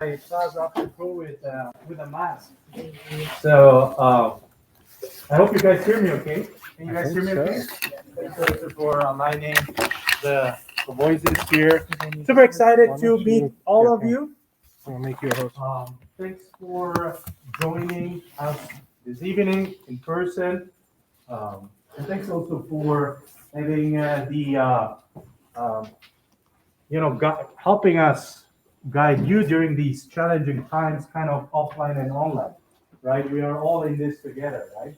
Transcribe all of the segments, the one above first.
class after school with a mask. So I hope you guys hear me okay. Can you guys hear me okay? Thanks for aligning the voices here. Super excited to meet all of you. I'll make you a host. Thanks for joining us this evening in person. And thanks also for having helping us guide you during these challenging times, kind of offline and online, right? We are all in this together, right?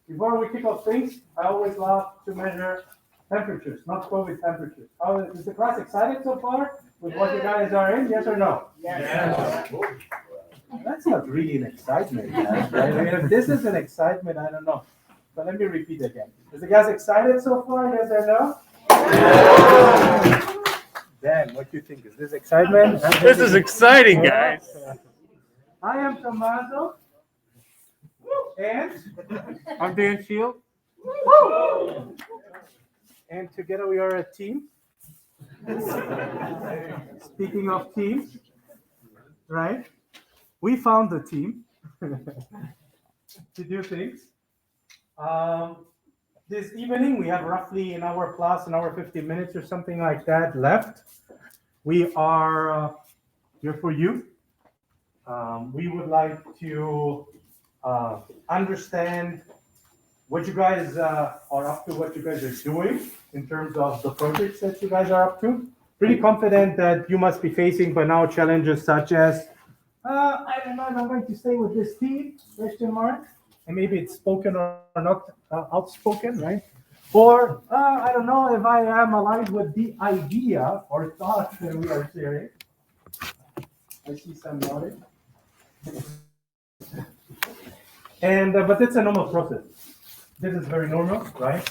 Before we kick off things, I always love to measure temperatures, not COVID temperatures. Is the class excited so far with what you guys are in? Yes or no? Yes. That's not really an excitement, guys, right? I mean, if this is an excitement, I don't know. But let me repeat again. Is the guys excited so far? Yes or no? Yes. Dan, what do you think? Is this excitement? This is exciting, guys. I am Tommaso. And I'm Dan Shield. and together we are a team. Speaking of teams, right? We found the team to do things. This evening we have roughly an hour plus, an hour 50 minutes or something like that left. We are here for you. We would like to understand what you guys are up to, what you guys are doing in terms of the projects that you guys are up to. Pretty confident that you must be facing by now challenges such as, I don't know if I'm going to stay with this team, question mark. And maybe it's spoken or not outspoken, right? Or I don't know if I am aligned with the idea or thought that we are sharing. I see some nodding. And but it's a normal process. This is very normal, right?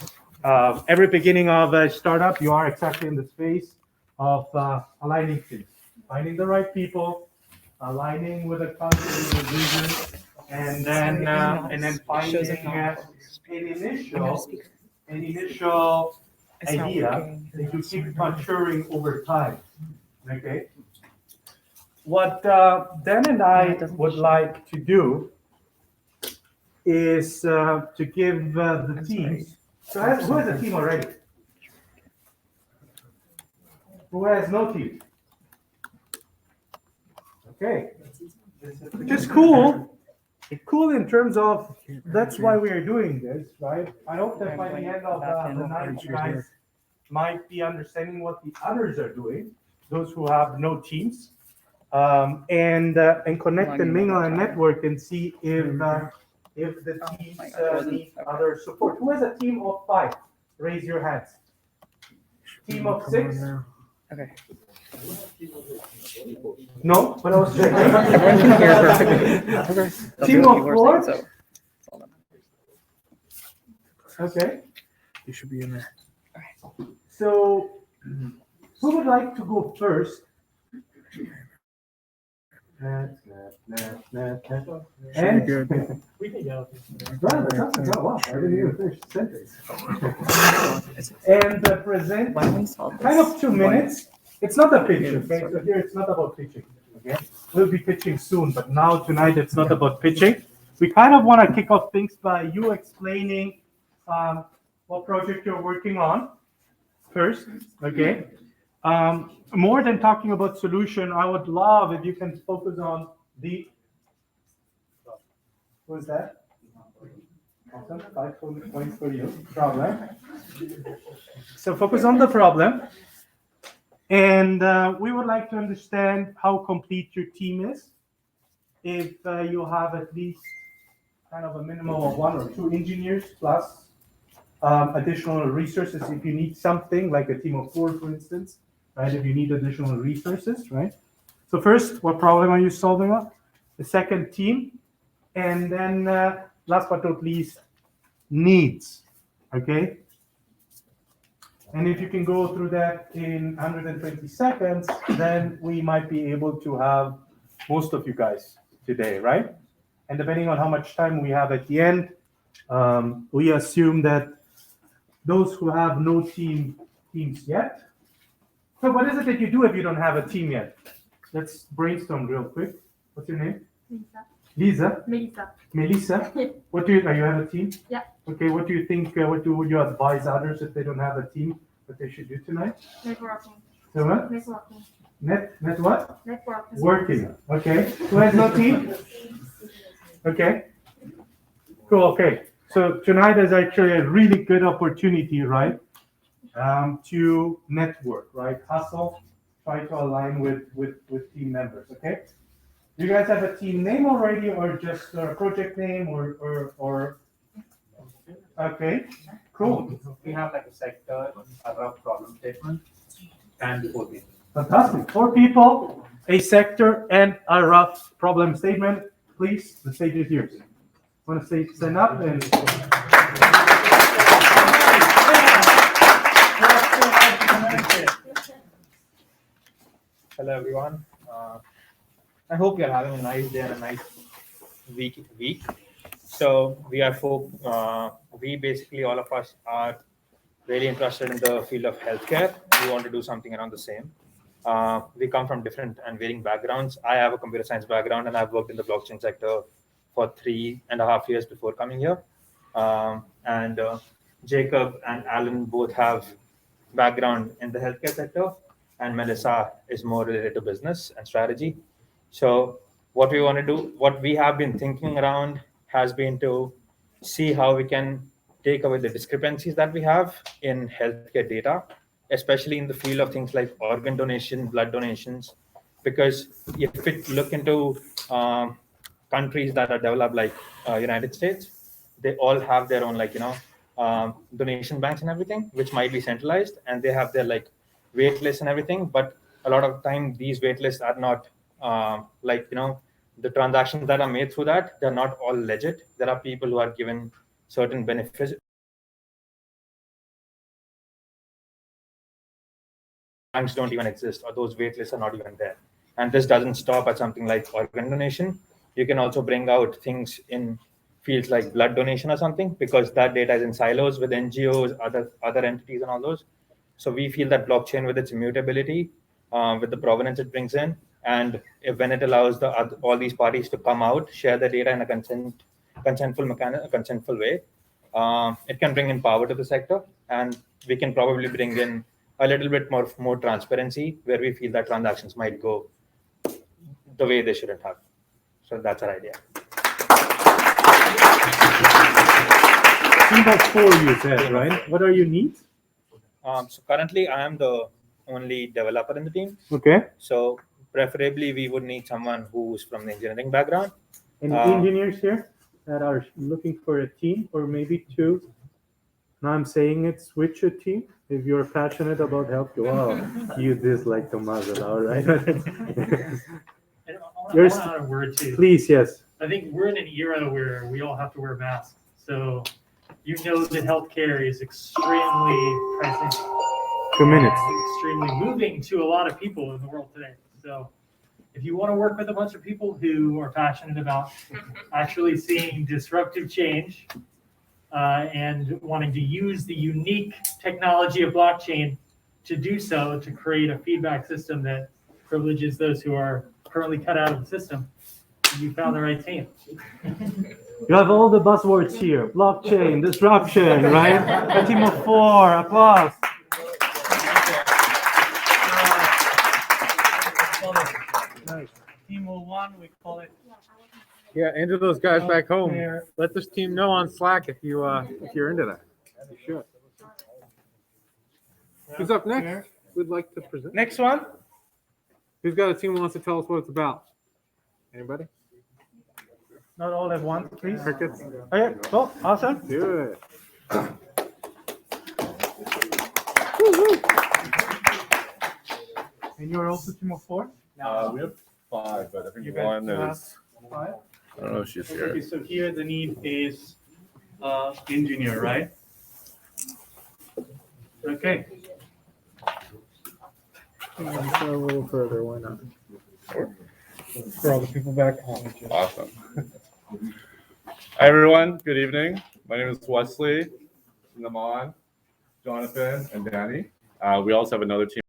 Every beginning of a startup, you are exactly in the space of aligning things, finding the right people, aligning with a concept, with a vision, and then finding an initial idea that you keep maturing over time. Okay. What Dan and I would like to do is to give the teams. So who has a team already? Who has no team? Okay, which is cool. It's cool in terms of that's why we are doing this, right? I hope that by the end of the night, you guys might be understanding what the others are doing, those who have no teams, and connect and mingle and network and see if the teams need other support. Who has a team of 5? Raise your hands. Team of 6? Okay. No, but I was checking. Everyone can hear perfectly. Okay. Team of 4? So. Okay. You should be in there. So, who would like to go first? And Good. we can go. Wow, I didn't even finish the sentence. And present When we solve kind this, of 2 minutes. It's not a pitch, okay? So here it's not about pitching, okay? We'll be pitching soon, but now tonight it's not about pitching. We kind of want to kick off things by you explaining what project you're working on first, okay? More than talking about solution, I would love if you can focus on the. Who is that? Awesome. 5 points for you. Problem. So focus on the problem. And we would like to understand how complete your team is. If you have at least kind of a minimum of 1 or 2 engineers plus additional resources if you need something like a team of 4, for instance, right? If you need additional resources, right? So first, what problem are you solving up? The second, team. And then last but not least, needs, okay? And if you can go through that in 120 seconds, then we might be able to have most of you guys today, right? And depending on how much time we have at the end, we assume that those who have no teams yet. So what is it that you do if you don't have a team yet? let's brainstorm real quick. What's your name? Lisa. Lisa. Melissa. Melissa. Yeah. Are you have a team? Yeah. Okay. What do you think? Would you advise others if they don't have a team? What they should do tonight? Networking. So what? Networking. Net what? Networking. Working. Okay. Who has no team? Okay. Cool. Okay. So tonight is actually a really good opportunity, right? To network, right? Hustle, try to align with team members. Okay. Do you guys have a team name already, or just a project name, or? Okay. Cool. We have like a sector, a rough problem statement, and 4 people. Fantastic. 4 people, a sector, and a rough problem statement. Please, the stage is yours. Want to say stand up and. Hello everyone. I hope you're having a nice day and a nice week. So we basically all of us are really interested in the field of healthcare. We want to do something around the same. We come from different and varying backgrounds. I have a computer science background and I've worked in the blockchain sector for 3.5 years before coming here. And Jacob and Alan both have background in the healthcare sector, and Melissa is more related to business and strategy. So what we want to do, what we have been thinking around has been to see how we can take away the discrepancies that we have in healthcare data, especially in the field of things like organ donation, blood donations, because if we look into countries that are developed like United States, they all have their own donation banks and everything, which might be centralized, and they have their like wait lists and everything. But a lot of time these wait lists are not the transactions that are made through that, they're not all legit. There are people who are given certain benefits. Banks don't even exist, or those wait lists are not even there. And this doesn't stop at something like organ donation. You can also bring out things in fields like blood donation or something, because that data is in silos with NGOs, other entities, and all those. So we feel that blockchain, with its immutability, with the provenance it brings in, and when it allows all these parties to come out, share the data in a consentful way, it can bring in power to the sector, and we can probably bring in a little bit more transparency, where we feel that transactions might go the way they shouldn't have. So that's our idea. Team of 4 you said, right? What are your needs? So currently I am the only developer in the team. Okay. So preferably we would need someone who's from the engineering background. Any engineers here that are looking for a team, or maybe 2? Now I'm saying it, switch a team if you're passionate about health. Wow, you dislike Tomaso, all right? And I want to add a word too. Please, yes. I think we're in an era where we all have to wear masks. So you know that healthcare is extremely present. 2 minutes. Extremely moving to a lot of people in the world today. So if you want to work with a bunch of people who are passionate about actually seeing disruptive change and wanting to use the unique technology of blockchain to do so, to create a feedback system that privileges those who are currently cut out of the system, you found the right team. You have all the buzzwords here: blockchain, disruption, right? A team of 4, applause. Nice. Team of 1, we call it. Yeah, into those guys back home. Let this team know on Slack if you're into that. You should. Who's up next? We'd like to present. Next one. Who's got a team who wants to tell us what it's about? Anybody? Not all at once, please. Crickets? Okay, cool, awesome. Do it. And you're also team of 4? We have 5, but I think You got, one is. 5? I don't know if she's here. Okay, so here the need is engineer, right? Okay. Let's go a little further. Why not? For all the people back home. Awesome. Hi, everyone. Good evening. My name is Wesley, Naman, Jonathan, and Danny. We also have another team.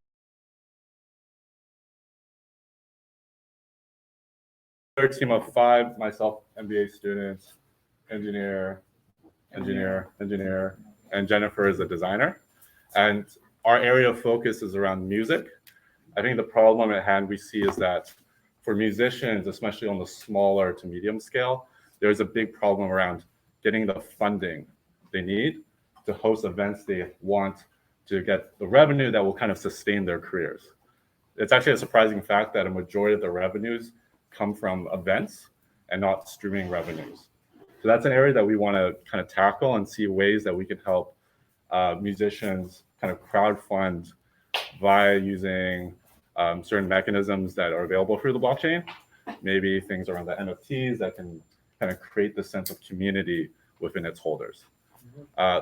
we're a team of 5, myself, MBA students, engineer, and Jennifer is a designer. And our area of focus is around music. I think the problem at hand we see is that for musicians, especially on the smaller to medium scale, there's a big problem around getting the funding they need to host events they want, to get the revenue that will kind of sustain their careers. It's actually a surprising fact that a majority of the revenues come from events and not streaming revenues. So that's an area that we want to kind of tackle and see ways that we can help musicians kind of crowdfund via using certain mechanisms that are available through the blockchain. Maybe things around the NFTs that can kind of create the sense of community within its holders.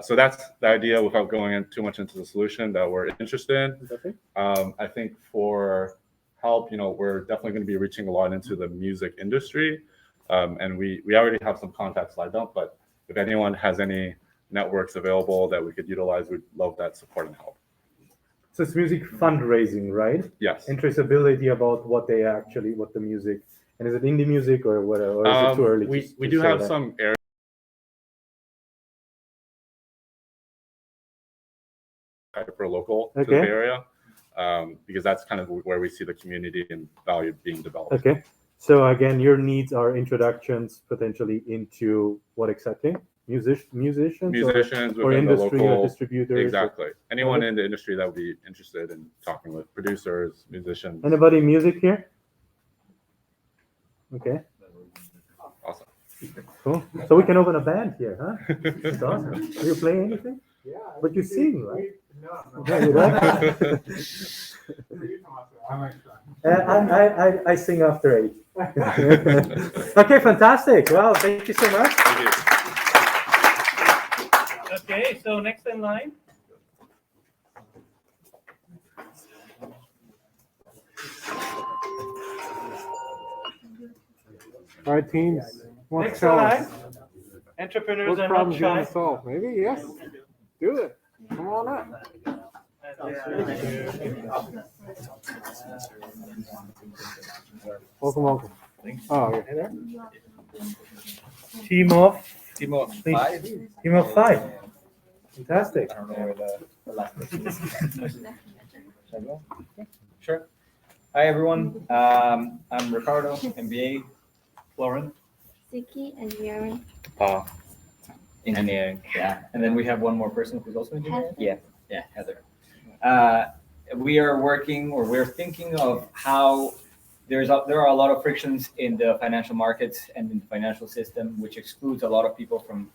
So that's the idea, without going in too much into the solution that we're interested in. I think for help, we're definitely going to be reaching a lot into the music industry. And we already have some contacts lined up, but if anyone has any networks available that we could utilize, we'd love that support and help. So it's music fundraising, right? Yes. And traceability about what the music, and is it indie music or whatever, or is it too early? We do have some areas hyper local to the Bay Area, because that's kind of where we see the community and value being developed. Okay. So again, your needs are introductions potentially into what exactly? Musicians or industry local, or distributors? Exactly. Anyone in the industry that would be interested in talking with producers, musicians. Anybody music here? Okay. Awesome. Cool. So we can open a band here, huh? That's awesome. Do you play anything? Yeah. But you sing, right? No. Yeah, you don't? I sing after 8. Okay, fantastic. Well, thank you so much. Thank you. Okay, so next in line. All right, teams. Next in line. Entrepreneurs What are not problems you shy. want to solve? Maybe, yes. Do it. Come on up. Welcome. Oh, okay. Team of Team of 5. Team of 5. Fantastic. I don't know where the last person is. Shall I go? Sure. Hi, everyone. I'm Ricardo, MBA. Lauren. Ziki engineering. Engineering. Yeah. And then we have one more person who's also engineering. Heather. Yeah, Heather. We are working, or we're thinking of how there are a lot of frictions in the financial markets and in the financial system, which excludes a lot of people from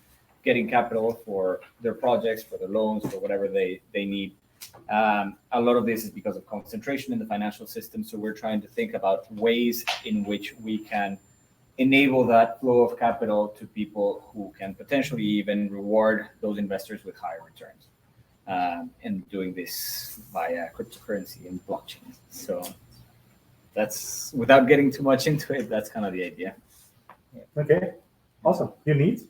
getting capital for their projects, for their loans, for whatever they need. A lot of this is because of concentration in the financial system. So we're trying to think about ways in which we can enable that flow of capital to people who can potentially even reward those investors with higher returns. And doing this via cryptocurrency and blockchain. So that's, without getting too much into it, that's kind of the idea. Okay. Awesome. Your needs?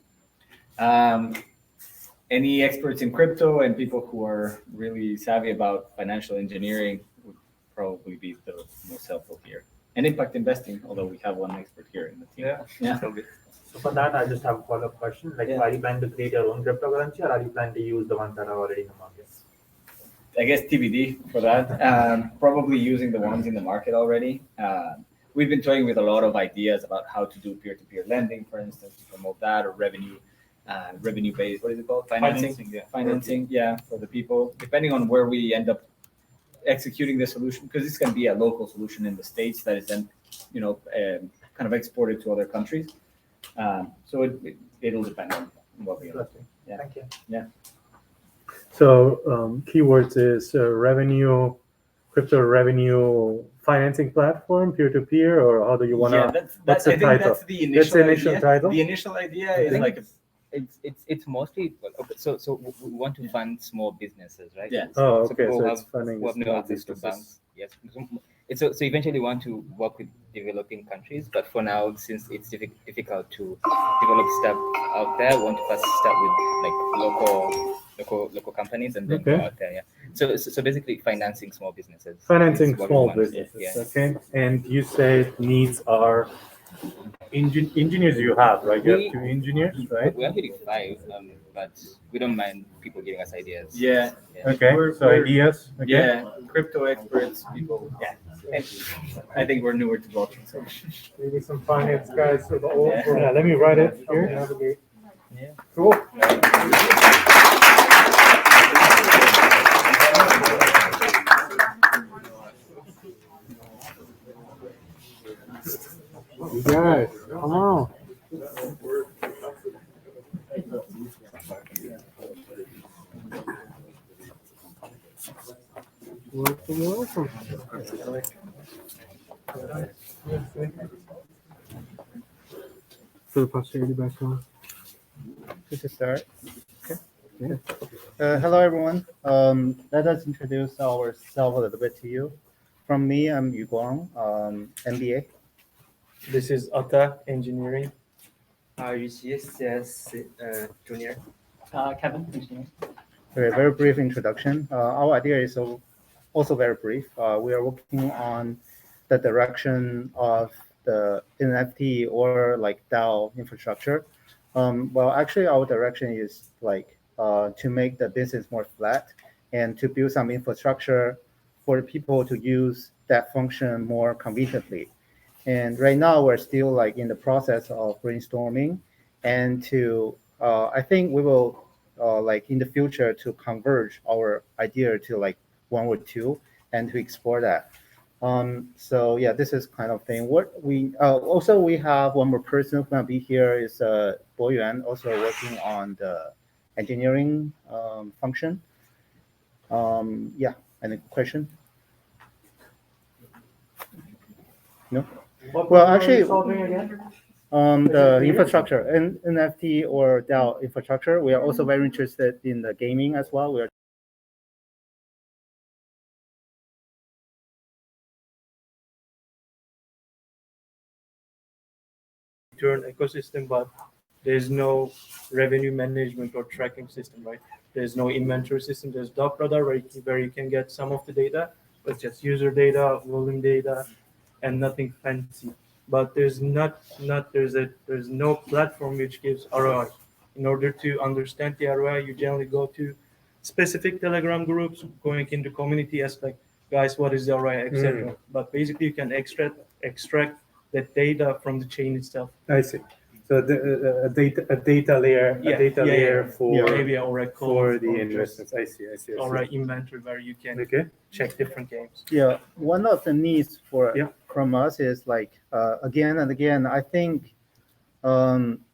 Any experts in crypto and people who are really savvy about financial engineering would probably be the most helpful here. And impact investing, although we have one expert here in the team. Yeah. So for that, I just have a follow-up question. Like, are you planning to create your own cryptocurrency, or are you planning to use the ones that are already in the market? I guess TBD for that. Probably using the ones in the market already. We've been toying with a lot of ideas about how to do peer-to-peer lending, for instance, to promote that, or revenue-based, what is it called? Financing, yeah, for the people, depending on where we end up executing the solution, because this can be a local solution in the States that is then, kind of exported to other countries. So it'll depend on what we do. Yeah. Thank you. Yeah. So keywords is revenue, crypto revenue financing platform, peer-to-peer, or how do you want to? Yeah, what's I the think title? that's the initial idea. Title? The initial idea is like It's mostly okay. So we want to fund small businesses, right? Yeah. Oh, So okay. people So have, it's funding who have no small access to businesses. banks. Yes. So eventually we want to work with developing countries, but for now, since it's difficult to develop stuff out there, we want to first start with like local companies and then go out there. Yeah. So basically financing small businesses. Financing is what we small want. businesses. Yeah. Okay. And you say needs are engineers you have, right? You We- have 2 engineers, right? We're actually 5, but we don't mind people giving us ideas. Yeah. Okay, so ideas. Okay. Yeah, crypto experts, people. Yeah, and I think we're newer to blockchain, so. Maybe some finance guys for the old. Yeah. Let me write it here. Yeah. Yeah. Cool. You guys, come on. Welcome. For the posterity back on. Good to start. Yeah. Hello, everyone. Let us introduce ourselves a little bit to you. From me, I'm Yu Guang, MBA. This is Atta Engineering. UCS Junior. Kevin, engineering. Very brief introduction. Our idea is also very brief. We are working on the direction of the NFT or like DAO infrastructure. Well, actually, our direction is like to make the business more flat and to build some infrastructure for the people to use that function more conveniently. And right now, we're still like in the process of brainstorming, and to I think we will like in the future to converge our idea to like one or two and to explore that. So yeah, this is kind of thing. What we also we have one more person who's gonna be here is Bo Yuan, also working on the engineering function. Yeah, any question? No. Well, actually, the infrastructure, NFT or DAO infrastructure, we are also very interested in the gaming as well. We are Turn ecosystem, but there's no revenue management or tracking system, right? There's no inventory system. There's dApp radar where you can get some of the data, but just user data, volume data, and nothing fancy. But there's no platform which gives ROI. In order to understand the ROI, you generally go to specific Telegram groups, going into community aspect, guys, what is the ROI, etc. But basically, you can extract that data from the chain itself. I see. So a data layer for maybe a Oracle for the or investments. I see. or an inventory where you can Okay. check different games. Yeah, one of the needs from us is like again and again. I think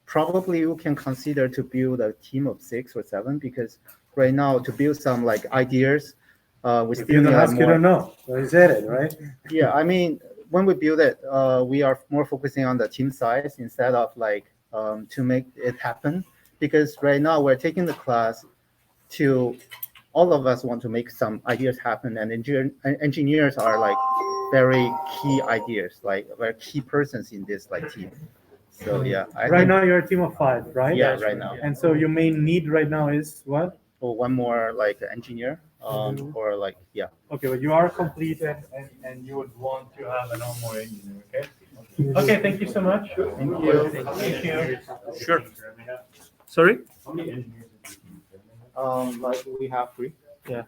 probably you can consider to build a team of 6 or 7 because right now to build some like ideas, we If still you need don't a ask, you more. don't know. So you said it, right? Yeah, I mean, when we build it, we are more focusing on the team size instead of like to make it happen. Because right now we're taking the class to all of us want to make some ideas happen, and engineers are like very key ideas, like very key persons in this like team. So yeah, Right now you're a team of 5, right? Yeah, right now. And so your main need right now is what? Or one more like engineer, or like yeah. Okay, but you are complete and you would want to have an on more engineer, okay? Okay, thank you so much. Thank you. Thank you. Sure. Sorry? Like we have 3. Yeah.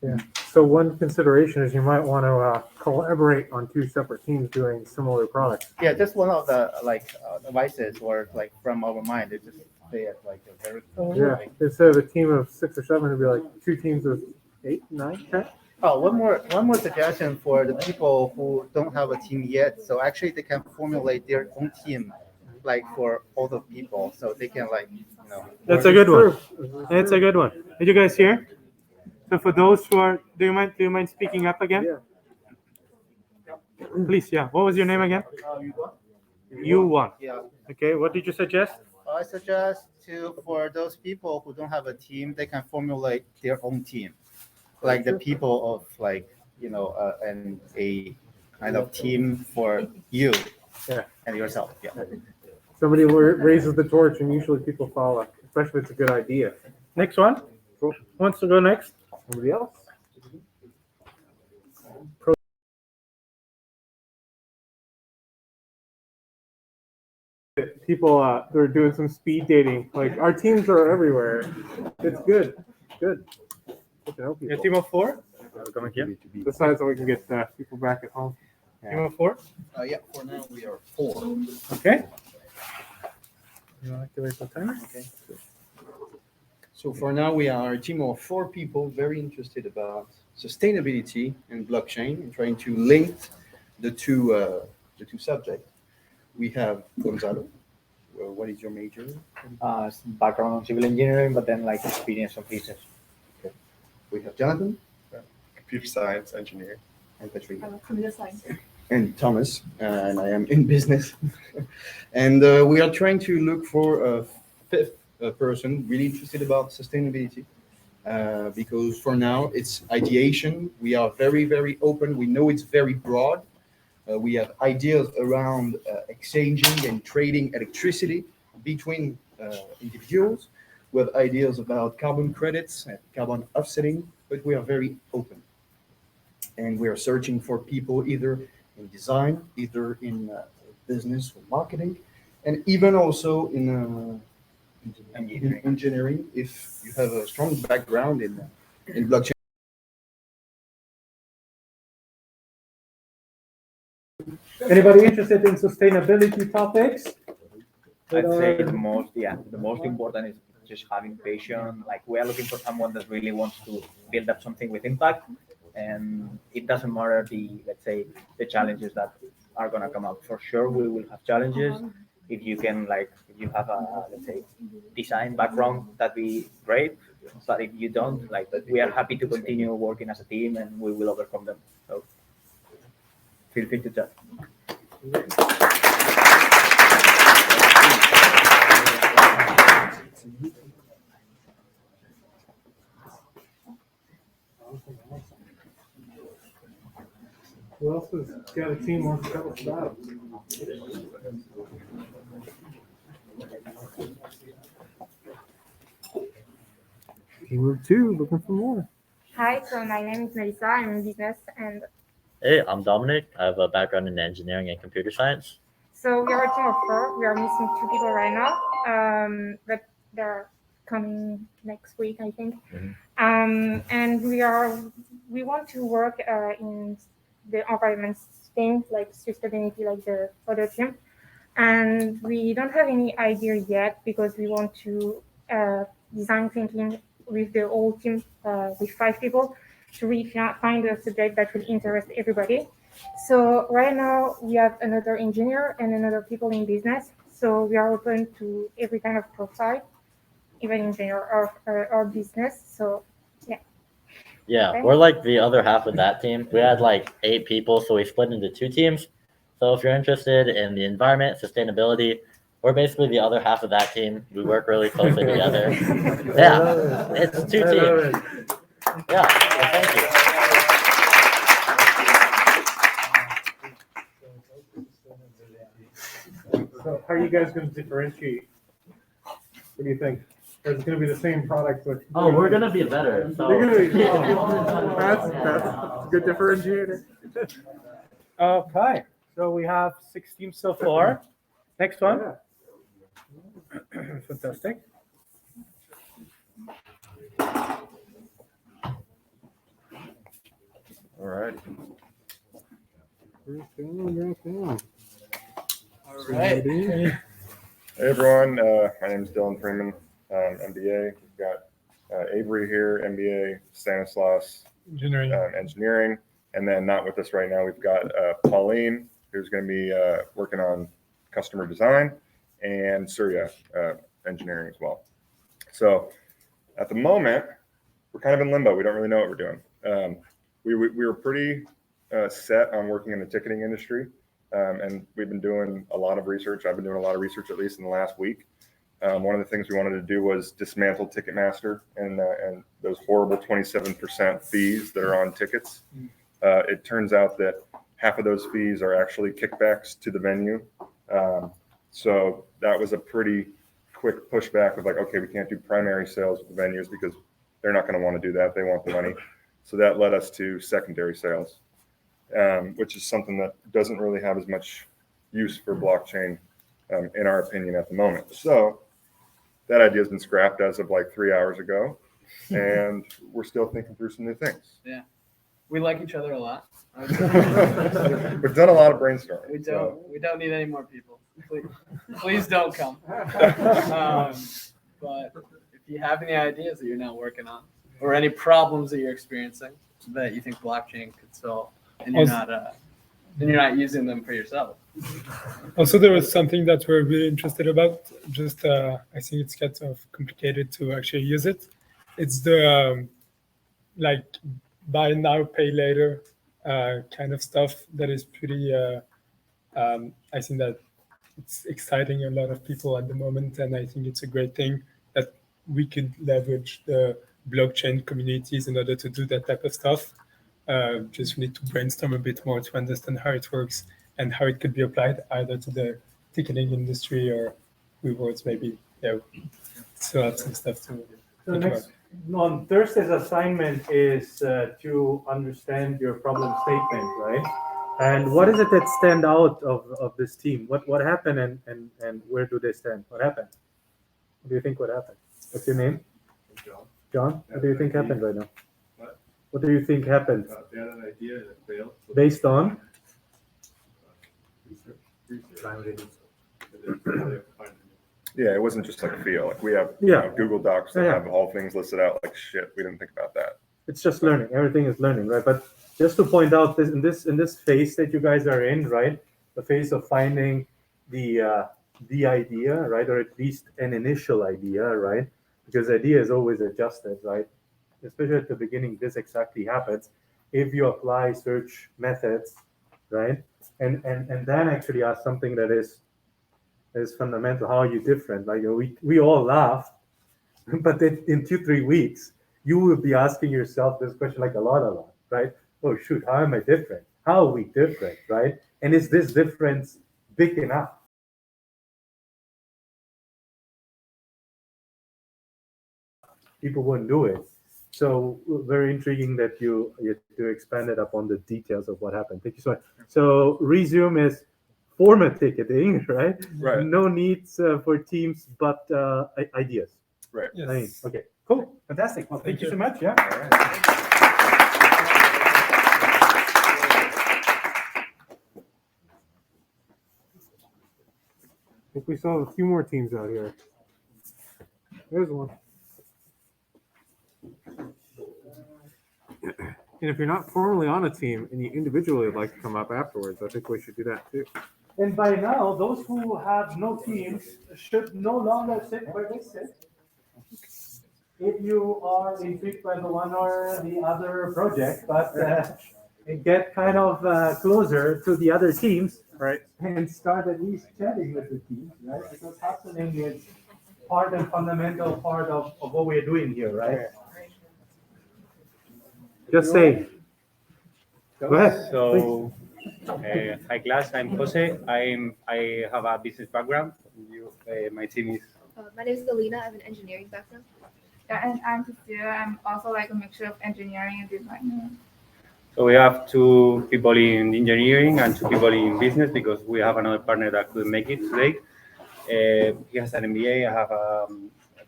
Yeah. So one consideration is you might want to collaborate on 2 separate teams doing similar products. Yeah, just one of the like advices or like from our mind. It just say it like a very Yeah. Instead of a team of 6 or 7, it'd be like 2 teams of 8, 9, 10. Oh, one more suggestion for the people who don't have a team yet. So actually, they can formulate their own team, like for all the people, so they can like That's a good one. That's a good one. Did you guys hear? So for those who are, do you mind speaking up again? Yeah. Please, yeah. What was your name again? You Yeah. Okay. What did you suggest? I suggest for those people who don't have a team, they can formulate their own team, like the people of like and a kind of team for you and yourself. Yeah. Somebody raises the torch, and usually people follow, especially if it's a good idea. Next one. Who wants to go next? Somebody else? people who are doing some speed dating. Like our teams are everywhere. It's good. Good. Good to know Your people. team of four? Besides, so we can get people back at home. Team of four? Yeah, for now we are 4. Okay. You want to activate the timer? Okay. So for now we are a team of 4 people very interested about sustainability and blockchain and trying to link the two subjects. We have Gonzalo. Well, what is your major? Background on civil engineering, but then like experience on business. Okay. We have Jonathan. Computer science engineer. And Patricia. Computer science. And Thomas, and I am in business. And we are trying to look for a 5th person really interested about sustainability. Because for now it's ideation. We are very, very open. We know it's very broad. We have ideas around exchanging and trading electricity between individuals. We have ideas about carbon credits and carbon offsetting, but we are very open. And we are searching for people either in design, either in business or marketing, and even also in engineering, if you have a strong background in blockchain. Anybody interested in sustainability topics? I'd say the most important is just having patience. Like we are looking for someone that really wants to build up something with impact, and it doesn't matter the challenges that are gonna come up. For sure, we will have challenges. If you have a design background, that'd be great. But if you don't, we are happy to continue working as a team, and we will overcome them. So feel free to chat. Who else has got a team wants to tell us about? Team of 2, looking for more. Hi, so my name is Melissa. I'm in business, and Hey, I'm Dominic. I have a background in engineering and computer science. so we are a team of 4. We are missing 2 people right now, but they're coming next week, I think. And we want to work in the environment thing, like sustainability, like the other team. And we don't have any idea yet because we want to design thinking with the whole team, with 5 people, to really find a subject that will interest everybody. So right now we have another engineer and another people in business. So we are open to every kind of profile, even engineer or business. So yeah. Yeah, Okay. we're like the other half of that team. We had like 8 people, so we split into 2 teams. So if you're interested in the environment, sustainability, we're basically the other half of that team. We work really closely together. Yeah, it's 2 teams. Yeah, well, thank you. So how are you guys going to differentiate? What do you think? Or is it going to be the same product? But Oh, we're gonna be better. So. You're gonna be, that's a good differentiator. Okay, so we have 6 teams so far. Next one. Fantastic. All right. All right. Hey everyone, my name is Dylan Freeman, MBA. We've got Avery here, MBA, Stanislaus, engineering, and then not with us right now, we've got Pauline, who's going to be working on customer design, and Surya, engineering as well. So at the moment, we're kind of in limbo. We don't really know what we're doing. We were pretty set on working in the ticketing industry. And we've been doing a lot of research. I've been doing a lot of research, at least in the last week. One of the things we wanted to do was dismantle Ticketmaster and those horrible 27% fees that are on tickets. It turns out that half of those fees are actually kickbacks to the venue. So that was a pretty quick pushback of like, okay, we can't do primary sales with the venues because they're not going to want to do that. They want the money. So that led us to secondary sales. Which is something that doesn't really have as much use for blockchain in our opinion, at the moment. So that idea has been scrapped as of like 3 hours ago, and we're still thinking through some new things. Yeah, we like each other a lot. We've done a lot of brainstorming. We don't need any more people. Please don't come. But if you have any ideas that you're now working on, or any problems that you're experiencing that you think blockchain could solve, and you're not using them for yourself. Also, there was something that we're really interested about. Just I think it's kind of complicated to actually use it. It's the like buy now, pay later kind of stuff that is pretty. I think that it's exciting a lot of people at the moment, and I think it's a great thing that we could leverage the blockchain communities in order to do that type of stuff. Just need to brainstorm a bit more to understand how it works and how it could be applied either to the ticketing industry or rewards maybe. Yeah, still have some stuff to So next, on Thursday's assignment is to understand your problem statement, right? And what is it that stand out of this team? What happened and where do they stand? What happened? What do you think would happen? What's your name? John? What do you think happened right now? What do you think happened? They had an idea that failed. Based on? Yeah, it wasn't just like a feel. Like we have Google Docs that have all things listed out. Like shit, we didn't think about that. It's just learning. Everything is learning, right? But just to point out this in this phase that you guys are in, right? The phase of finding the idea, right, or at least an initial idea, right? Because the idea is always adjusted, right? Especially at the beginning, this exactly happens if you apply search methods, right? And then actually ask something that is fundamental. How are you different? Like we all laugh, but then in 2-3 weeks, you will be asking yourself this question like a lot, right? Oh shoot, how am I different? How are we different, right? And is this difference big enough? People wouldn't do it. So very intriguing that you expanded upon the details of what happened. Thank you so much. So resume is format ticketing, right? Right. No needs for teams, but ideas. Right. Yes. Okay. Cool. Fantastic. Well, thank you so much. Yeah. I think we saw a few more teams out here. There's one. And if you're not formally on a team and you individually would like to come up afterwards, I think we should do that too. And by now, those who have no teams should no longer sit where they sit. If you are intrigued by the one or the other project, but get kind of closer to the other teams, right? And start at least chatting with the teams, right? Because happening is part and fundamental part of what we're doing here, right? Just say. Go ahead. So, hi class. I'm Jose. I have a business background. My team is. My name is Galina. I have an engineering background. Yeah, and I'm Cecilia. I'm also like a mixture of engineering and design. So we have 2 people in engineering and 2 people in business because we have another partner that couldn't make it today. He has an MBA. I have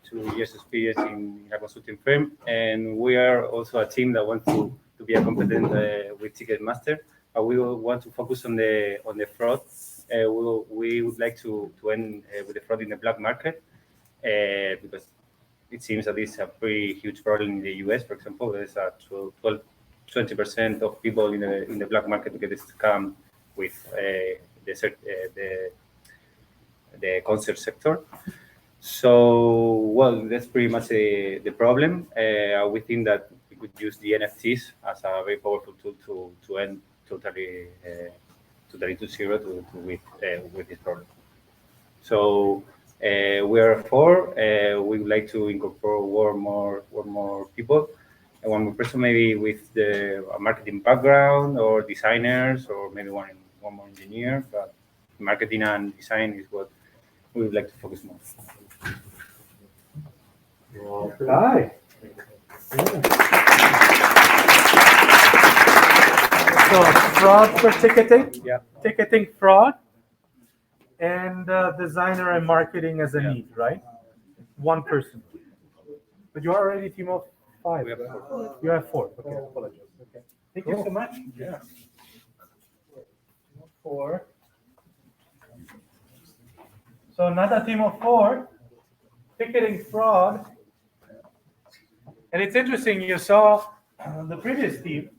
2 years experience in a consulting firm, and we are also a team that wants to be a competent with Ticketmaster. But we will want to focus on the fraud. We would like to end with the fraud in the black market because it seems that it's a pretty huge problem in the US. For example, there's a 20% of people in the black market to get scammed with the concert sector. So, well, that's pretty much the problem. We think that we could use the NFTs as a very powerful tool to end totally to zero with this problem. So we are 4. We would like to incorporate one more people, and one more person maybe with a marketing background or designers, or maybe one more engineer. But marketing and design is what we would like to focus more. Hi. So fraud for ticketing? Yeah. Ticketing fraud? and designer and marketing as a need, right? One person. But you are already a team of 5. We have 4. You have 4. Okay, I apologize. Okay. Thank you so much. Yeah. 4. So another team of 4, ticketing fraud. And it's interesting, you saw the previous team,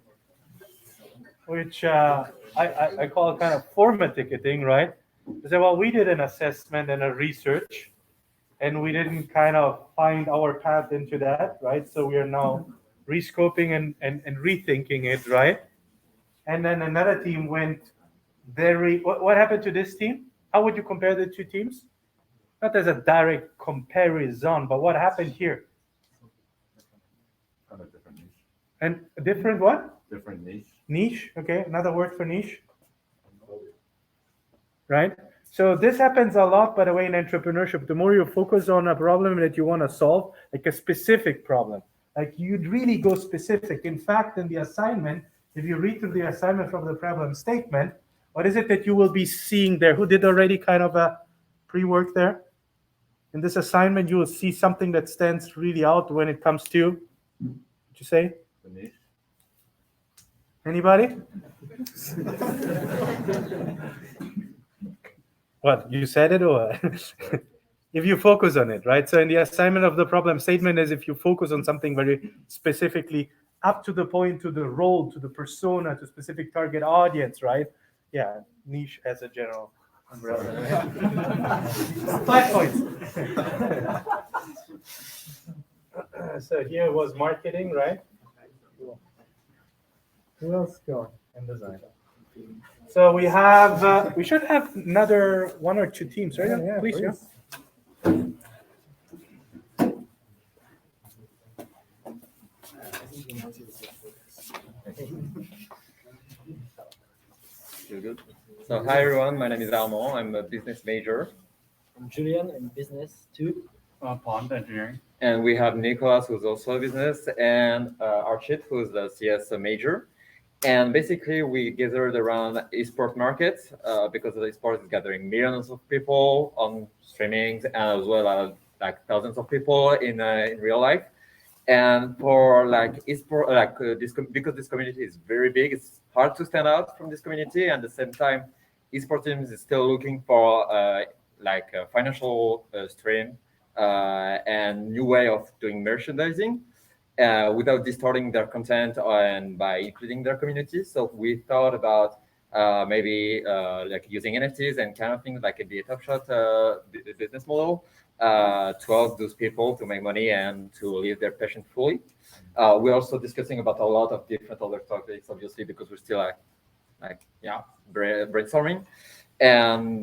which I call kind of format ticketing, right? They said, well, we did an assessment and a research, and we didn't kind of find our path into that, right? So we are now rescoping and rethinking it, right? And then another team went what happened to this team? How would you compare the two teams? Not as a direct comparison, but what happened here? Kind of different niche. And a different what? Different niche. Niche, okay, another word for niche. Right? So this happens a lot, by the way, in entrepreneurship. The more you focus on a problem that you want to solve, like a specific problem, like you'd really go specific. In fact, in the assignment, if you read through the assignment from the problem statement, what is it that you will be seeing there? Who did already kind of a pre-work there? In this assignment, you will see something that stands really out when it comes to, what you say? The niche. Anybody? What, you said it or? If you focus on it, right? So in the assignment of the problem statement is if you focus on something very specifically up to the point, to the role, to the persona, to specific target audience, right? Yeah, niche as a general umbrella. Flat points. So here was marketing, right? Who else going? And design. So we have, we should have another 1 or 2 teams, right? Yeah, please. Yeah. Good. So hi everyone, my name is Armand. I'm a business major. I'm Julian, I'm business too. Pond engineering. And we have Nicolas, who's also a business, and Archit, who's a CS major. And basically, we gathered around esports markets because the esports is gathering millions of people on streamings, and as well as like thousands of people in real life. And for like esport, because this community is very big, it's hard to stand out from this community. And at the same time, esports teams is still looking for like a financial stream and new way of doing merchandising. Without distorting their content and by including their community. So we thought about maybe like using NFTs and kind of things like a Top Shot business model to help those people to make money and to live their passion fully. We're also discussing about a lot of different other topics, obviously, because we're still brainstorming.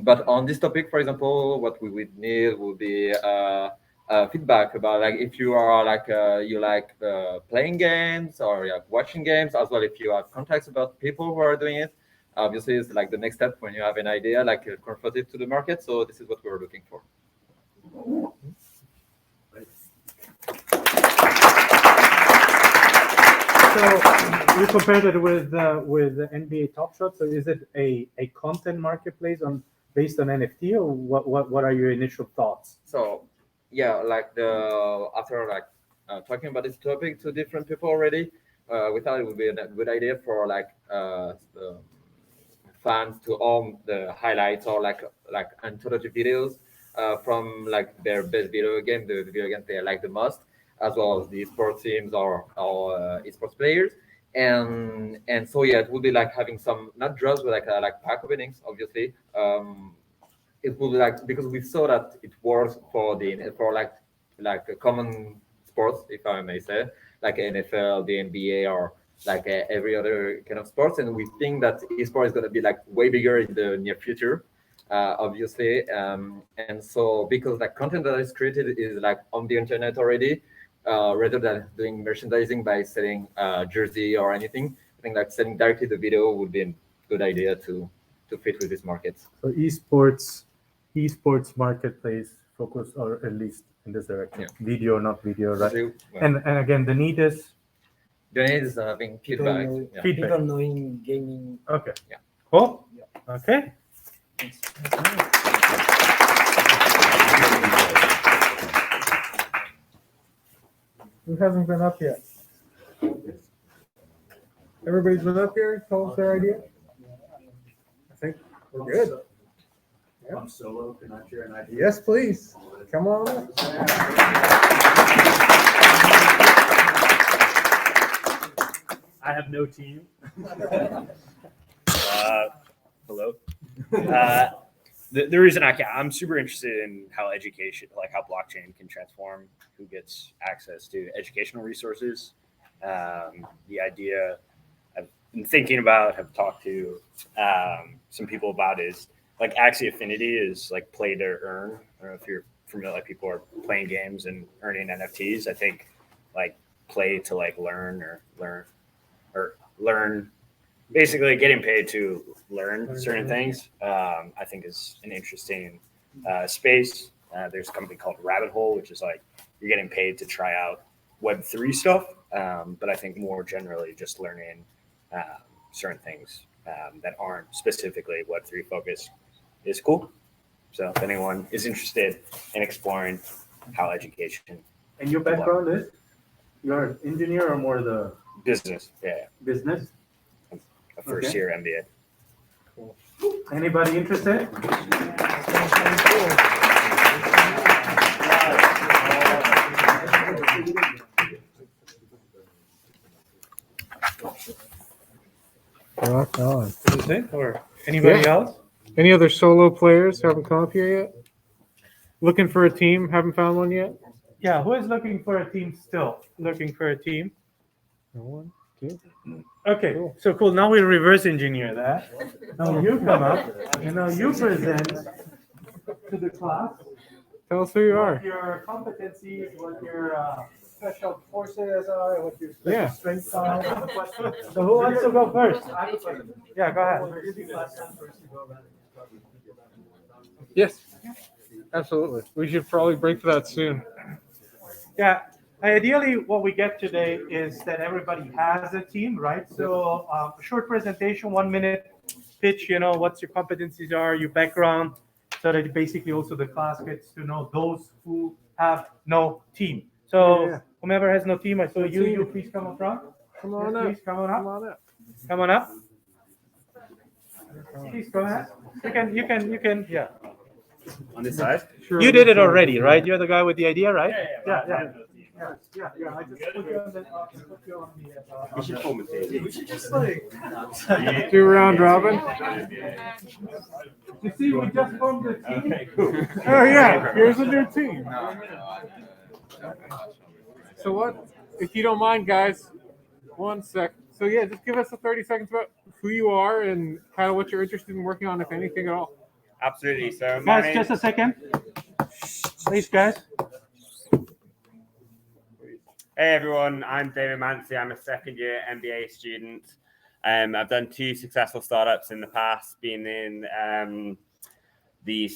But on this topic, for example, what we would need would be feedback about like if you are like you like playing games or like watching games, as well if you have contacts about people who are doing it. Obviously, it's like the next step when you have an idea, like convert it to the market. So this is what we're looking for. So you compared it with the NBA Top Shot. So is it a content marketplace based on NFT, or what are your initial thoughts? So yeah, like after like talking about this topic to different people already, we thought it would be a good idea for like fans to own the highlights or like anthology videos from like their best video game, the video game they like the most, as well as the esports teams or esports players. And so yeah, it would be like having some not draws but like pack openings, obviously. It would be like, because we saw that it works for like a common sports, if I may say, like NFL, the NBA, or like every other kind of sports. And we think that esports is going to be like way bigger in the near future, obviously. And so because like content that is created is like on the internet already, rather than doing merchandising by selling jersey or anything, I think like selling directly the video would be a good idea to fit with this market. So esports marketplace focus, or at least in this direction. Yeah. Video, not video, right? Yeah. And again, the need is having feedback. Feedback. People knowing gaming. Okay. Yeah. Cool. Okay. Who hasn't been up yet? Everybody's been up here, told us their idea? I think we're good. Yeah. I'm solo, can I share an idea? Yes, please. Come on up. I have no team. Hello. The reason I'm super interested in how education, like how blockchain can transform who gets access to educational resources. The idea I've been thinking about, have talked to some people about is like Axie Affinity is like play to earn. I don't know if you're familiar, like people are playing games and earning NFTs. I think like play to like learn, basically getting paid to learn certain things, I think is an interesting space. There's a company called Rabbit Hole, which is like you're getting paid to try out Web3 stuff. But I think more generally just learning certain things that aren't specifically Web3 focused is cool. So if anyone is interested in exploring how education. And your background is? You're an engineer or more the business? Yeah. Business? A first year MBA. Cool. Anybody interested? Rock on. Is this it? Or anybody else? Any other solo players who haven't come up here yet? Looking for a team? Haven't found one yet? Yeah, who is looking for a team still? Looking for a team? No one? Good. Okay, so cool. Now we reverse engineer that. Now you come up and now you present to the class. Tell us who you are. What your competencies, what your special forces are, what your special strengths are. So who wants to go first? Yeah, go ahead. Yes, absolutely. We should probably break for that soon. Yeah, ideally what we get today is that everybody has a team, right? So short presentation, 1 minute pitch, what your competencies are, your background, so that basically also the class gets to know those who have no team. So whomever has no team, I saw you please come up front. Come on up. Please come on up. Come on up. Come on up. Please go ahead. You can, yeah. On this side? Sure. You did it already, right? You're the guy with the idea, right? Yeah. I just put you on the. We should form a team. We should just like. Do round robin. You see, we just formed a team. Okay, cool. Oh yeah, here's a new team. So what, if you don't mind, guys, 1 sec. So yeah, just give us a 30 seconds about who you are and kind of what you're interested in working on, if anything at all. Absolutely. So Guys, just a second. Please, guys. Hey everyone, I'm David Mancy. I'm a second year MBA student. I've done 2 successful startups in the past, been in the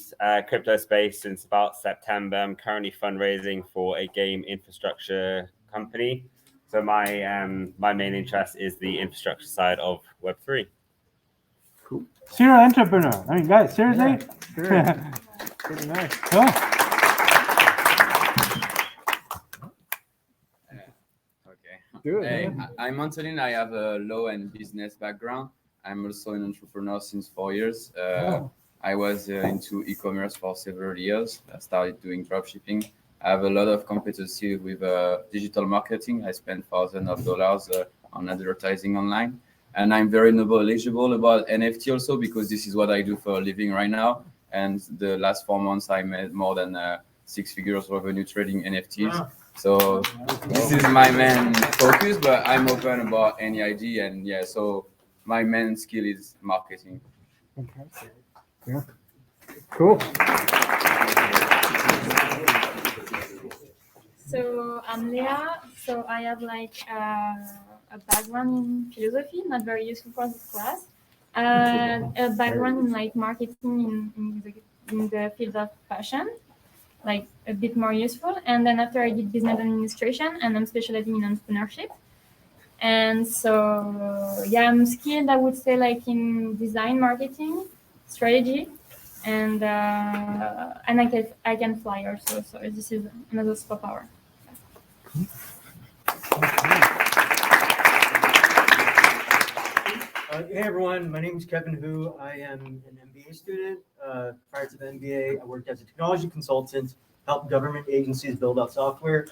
crypto space since about September. I'm currently fundraising for a game infrastructure company. So my main interest is the infrastructure side of Web3. Cool. Serial entrepreneur. I mean, guys, seriously? Yeah, pretty nice. Oh. Good, Hey, man. I'm Antonin. I have a law and business background. I'm also an entrepreneur since 4 years. I was into e-commerce for several years. I started doing dropshipping. I have a lot of competency with digital marketing. I spent thousands of dollars on advertising online. And I'm very knowledgeable about NFT also because this is what I do for a living right now. And the last 4 months, I made more than 6 figures revenue trading NFTs. Wow. So this is my main focus, but I'm open about any idea. And yeah, so my main skill is marketing. Okay. Yeah. Cool. So I'm Leah. So I have like a background in philosophy, not very useful for this class. A background in like marketing in the field of fashion, like a bit more useful. And then after I did business administration, and I'm specializing in entrepreneurship. And so yeah, I'm skilled, I would say, like in design, marketing, strategy, and I can fly also. So this is another superpower. Hey everyone, my name is Kevin Hu. I am an MBA student. Prior to the MBA, I worked as a technology consultant, helped government agencies build out software.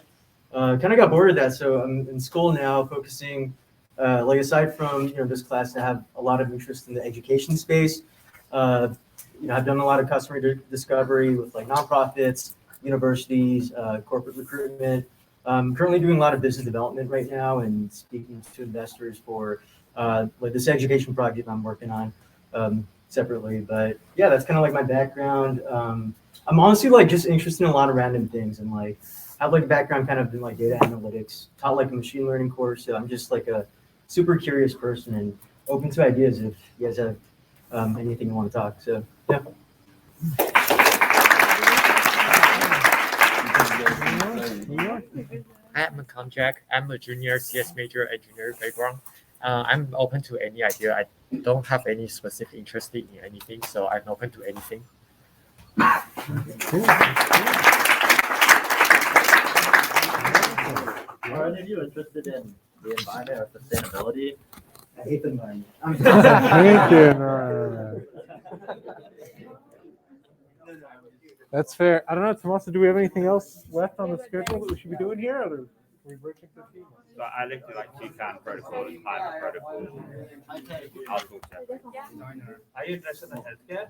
Kind of got bored of that, so I'm in school now, focusing, like aside from this class, I have a lot of interest in the education space. I've done a lot of customer discovery with like nonprofits, universities, corporate recruitment. I'm currently doing a lot of business development right now and speaking to investors for like this education project I'm working on separately. But yeah, that's kind of like my background. I'm honestly like just interested in a lot of random things and like I have like a background kind of in like data analytics, taught like a machine learning course. So I'm just like a super curious person and open to ideas if you guys have anything you want to talk. So yeah. I'm a contract. I'm a junior CS major engineering background. I'm open to any idea. I don't have any specific interest in anything, so I'm open to anything. Are any of you interested in the environment or sustainability? I hate the environment. Thank you. That's fair. I don't know, Tomasa, do we have anything else left on the schedule that we should be doing here? Or are we breaking the team? So I looked at like Toucan protocol and climate protocol. I'll talk to you. Are you interested in healthcare?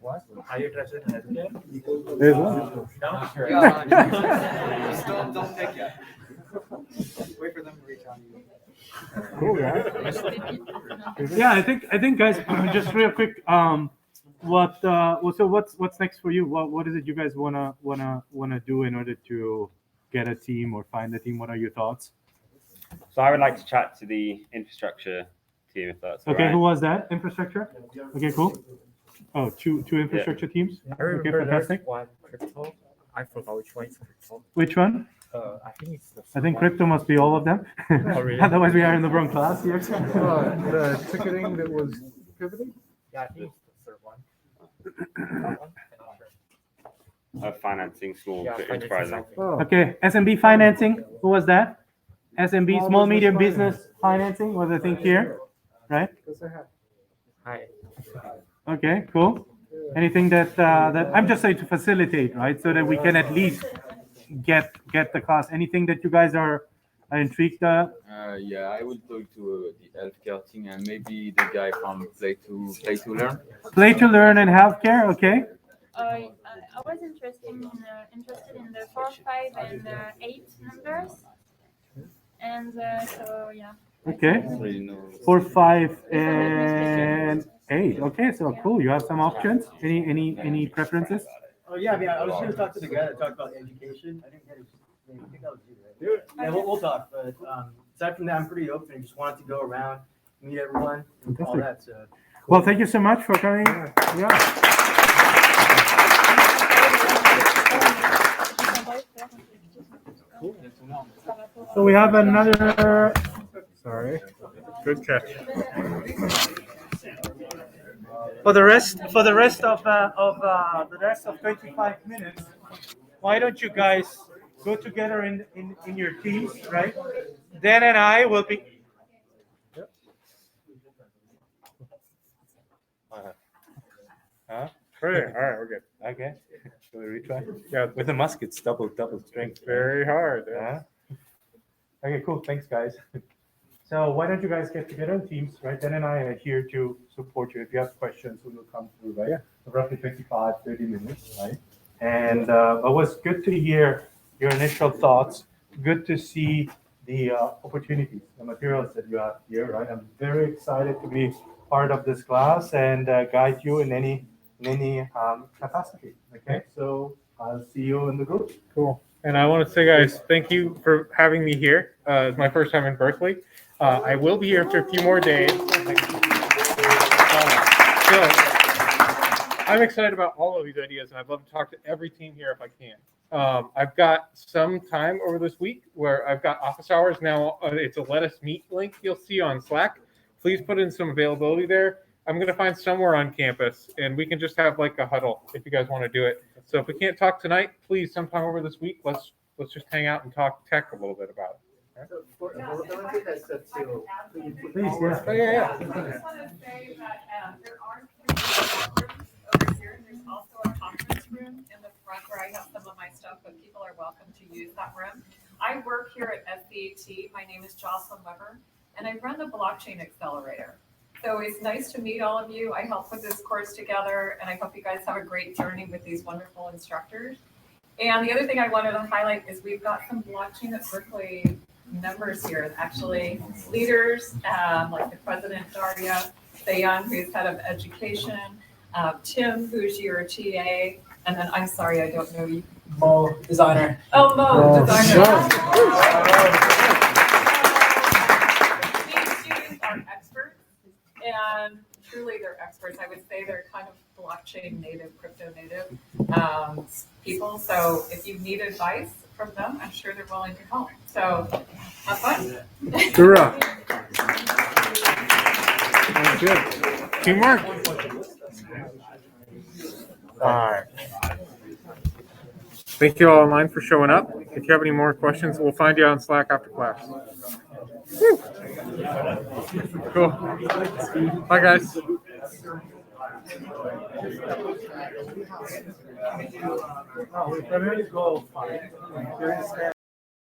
What? Are you interested in healthcare? There's one. No? Don't take it. Wait for them to reach out to you. Cool, yeah, I think guys, just real quick, what's next for you? What is it you guys wanna do in order to get a team or find a team? What are your thoughts? So I would like to chat to the infrastructure team if that's Okay, all right. who was that? Infrastructure? Okay, cool. Oh, two infrastructure teams? I remember Okay, fantastic. there's one crypto. I forgot which one is crypto. Which one? I think it's the I think one. crypto must be all of them. Oh, really? Otherwise, we are in the wrong class here. The ticketing that was pivoting? Yeah, I think it's the third one. That one? I'm not sure. Financing small Yeah, financing enterprises. something. Okay, SMB financing. Who was that? SMB, small medium business financing was I think here, right? Hi. Okay, cool. Anything that I'm just saying to facilitate, right? So that we can at least get the class. Anything that you guys are intrigued? Yeah, I will talk to the healthcare team and maybe the guy from Play to Learn. Play to learn and healthcare. Okay. I was interested in the 4, 5, and 8 numbers, and so yeah. Okay. 4, 5, and 8. Okay, so cool. You have some options. Any preferences? Oh yeah, I mean, I was going to talk to the guy that talked about education. I didn't get his name. I think that was you, right? Yeah, we'll talk. But aside from that, I'm pretty open. I just wanted to go around, meet everyone, and all that. So. Well, thank you so much for coming. Yeah. So we have another. Sorry. Good catch. For the rest of the rest of 25 minutes, why don't you guys go together in your teams, right? Dan and I will be. Huh? Great. All right, we're good. Okay. Shall we retry? Yeah, with the muskets, double strength. Very hard. Yeah. Okay, cool. Thanks, guys. So why don't you guys get together in teams, right? Dan and I are here to support you. If you have questions, we will come through, right? Yeah. Roughly 25, 30 minutes, right? And it was good to hear your initial thoughts. Good to see the opportunities, the materials that you have here, right? I'm very excited to be part of this class and guide you in any capacity. Okay, so I'll see you in the group. Cool. And I want to say, guys, thank you for having me here. It's my first time in Berkeley. I will be here for a few more days. So I'm excited about all of these ideas, and I'd love to talk to every team here if I can. I've got some time over this week where I've got office hours now. It's a Let Us Meet link you'll see on Slack. Please put in some availability there. I'm going to find somewhere on campus, and we can just have like a huddle if you guys want to do it. So if we can't talk tonight, please sometime over this week, let's just hang out and talk tech a little bit about it. Please, yeah. Oh, yeah, yeah. I just want to say that there are rooms over here. There's also a conference room in the front where I have some of my stuff, but people are welcome to use that room. I work here at SCAT. My name is Jocelyn Weber, and I run the blockchain accelerator. So it's nice to meet all of you. I help put this course together, and I hope you guys have a great journey with these wonderful instructors. And the other thing I wanted to highlight is we've got some blockchain at Berkeley members here, actually leaders, like the president, Daria Sayan, who's head of education, Tim, who's your TA, and then I'm sorry, I don't know you. Mo, designer. Oh, Mo, designer. These students are experts, and truly they're experts. I would say they're kind of blockchain native, crypto native people. So if you need advice from them, I'm sure they're willing to help. So have fun. Hoorah. That's good. Teamwork. All right. Thank you all online for showing up. If you have any more questions, we'll find you on Slack after class. Woo. Cool. Bye, guys. We're primarily go